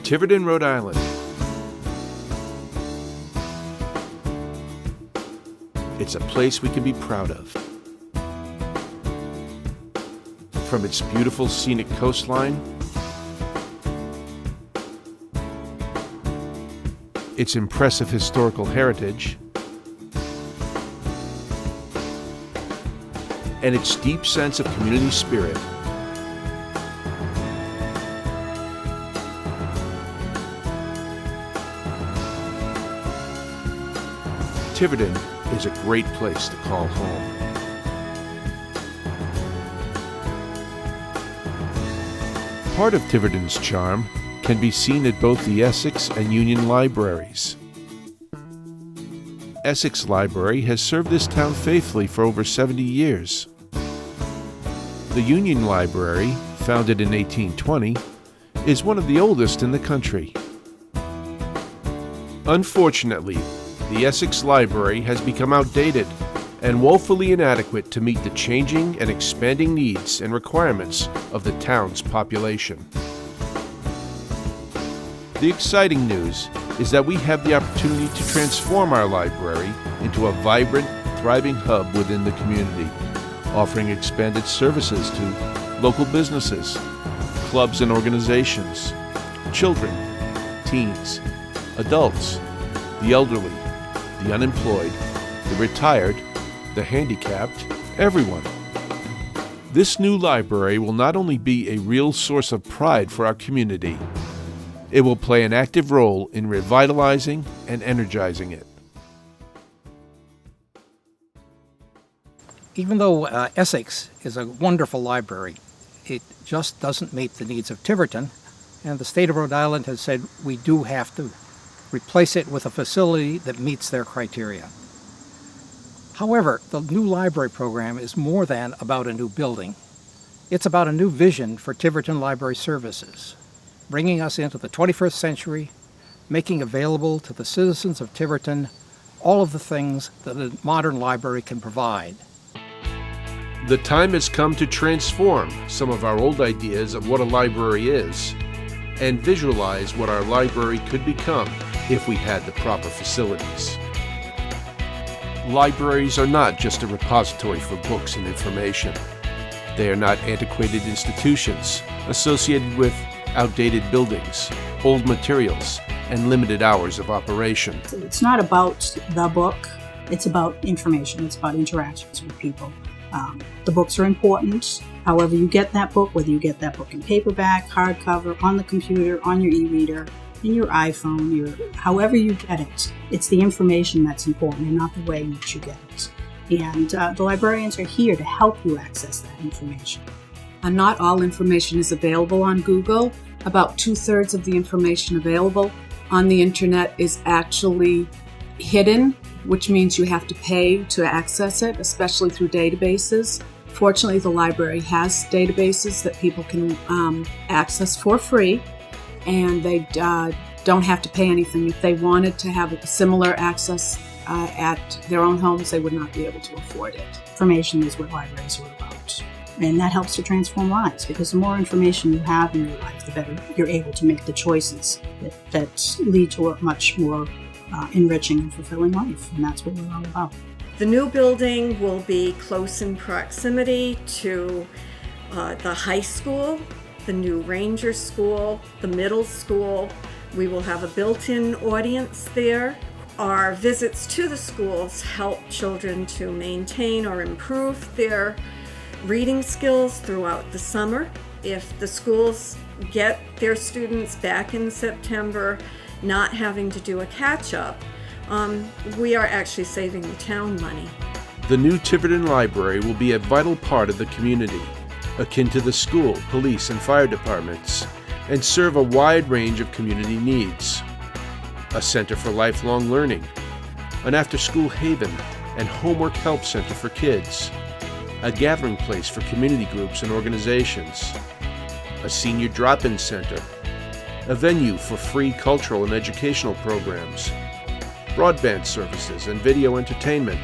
Tiverton, Rhode Island. It's a place we can be proud of. From its beautiful scenic coastline, its impressive historical heritage, and its deep sense of community spirit. Tiverton is a great place to call home. Part of Tiverton's charm can be seen at both the Essex and Union libraries. Essex Library has served this town faithfully for over 70 years. The Union Library, founded in 1820, is one of the oldest in the country. Unfortunately, the Essex Library has become outdated and woefully inadequate to meet the changing and expanding needs and requirements of the town's population. The exciting news is that we have the opportunity to transform our library into a vibrant, thriving hub within the community, offering expanded services to local businesses, clubs and organizations, children, teens, adults, the elderly, the unemployed, the retired, the handicapped, everyone. This new library will not only be a real source of pride for our community, it will play an active role in revitalizing and energizing it. Even though Essex is a wonderful library, it just doesn't meet the needs of Tiverton, and the state of Rhode Island has said we do have to replace it with a facility that meets their criteria. However, the new library program is more than about a new building. It's about a new vision for Tiverton Library Services, bringing us into the 21st century, making available to the citizens of Tiverton all of the things that a modern library can provide. The time has come to transform some of our old ideas of what a library is and visualize what our library could become if we had the proper facilities. Libraries are not just a repository for books and information. They are not antiquated institutions associated with outdated buildings, old materials, and limited hours of operation. It's not about the book, it's about information, it's about interactions with people. The books are important. However you get that book, whether you get that book in paperback, hardcover, on the computer, on your e-reader, in your iPhone, however you get it, it's the information that's important and not the way in which you get it. And the librarians are here to help you access that information. Not all information is available on Google. About 2/3 of the information available on the internet is actually hidden, which means you have to pay to access it, especially through databases. Fortunately, the library has databases that people can access for free, and they don't have to pay anything. If they wanted to have a similar access at their own homes, they would not be able to afford it. Information is what libraries are about, and that helps to transform lives, because the more information you have in your life, the better you're able to make the choices that lead to a much more enriching and fulfilling life, and that's what we're all about. The new building will be close in proximity to the high school, the new Ranger School, the middle school. We will have a built-in audience there. Our visits to the schools help children to maintain or improve their reading skills throughout the summer. If the schools get their students back in September, not having to do a catch-up, we are actually saving the town money. The new Tiverton Library will be a vital part of the community, akin to the school, police, and fire departments, and serve a wide range of community needs. A center for lifelong learning, an after-school haven and homework help center for kids, a gathering place for community groups and organizations, a senior drop-in center, a venue for free cultural and educational programs, broadband services and video entertainment,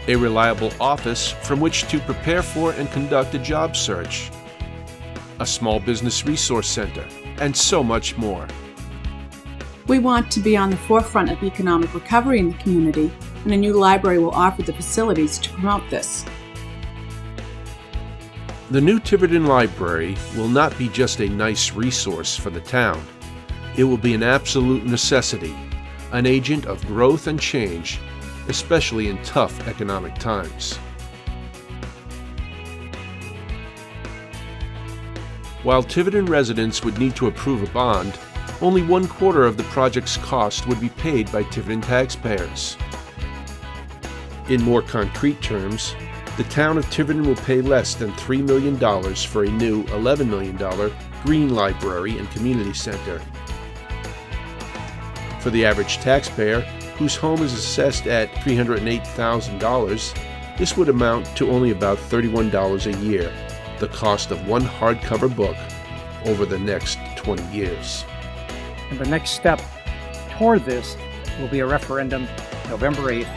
a reliable office from which to prepare for and conduct a job search, a small business resource center, and so much more. We want to be on the forefront of economic recovery in the community, and a new library will offer the facilities to promote this. The new Tiverton Library will not be just a nice resource for the town. It will be an absolute necessity, an agent of growth and change, especially in tough economic times. While Tiverton residents would need to approve a bond, only 1/4 of the project's cost would be paid by Tiverton taxpayers. In more concrete terms, the town of Tiverton will pay less than $3 million for a new $11 million green library and community center. For the average taxpayer, whose home is assessed at $308,000, this would amount to only about $31 a year, the cost of one hardcover book over the next 20 years. And the next step toward this will be a referendum November 8th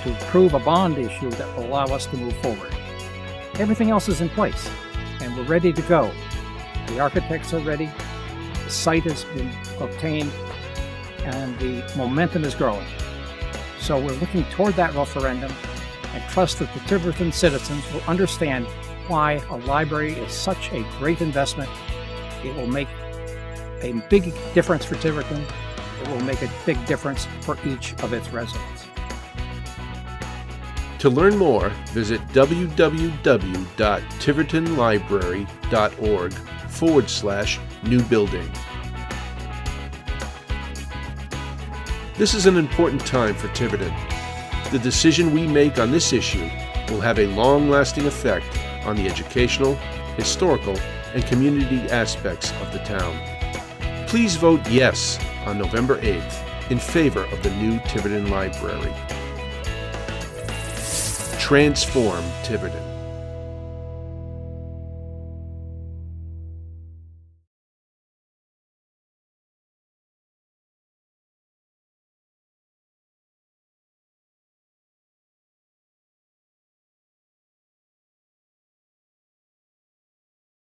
to approve a bond issue that will allow us to move forward. Everything else is in place, and we're ready to go. The architects are ready, the site has been obtained, and the momentum is growing. So we're looking toward that referendum and trust that the Tiverton citizens will understand why a library is such a great investment. It will make a big difference for Tiverton. It will make a big difference for each of its residents. To learn more, visit www.tivertonlibrary.org/new building. This is an important time for Tiverton. The decision we make on this issue will have a long-lasting effect on the educational, historical, and community aspects of the town. Please vote yes on November 8th in favor of the new Tiverton Library. Transform Tiverton.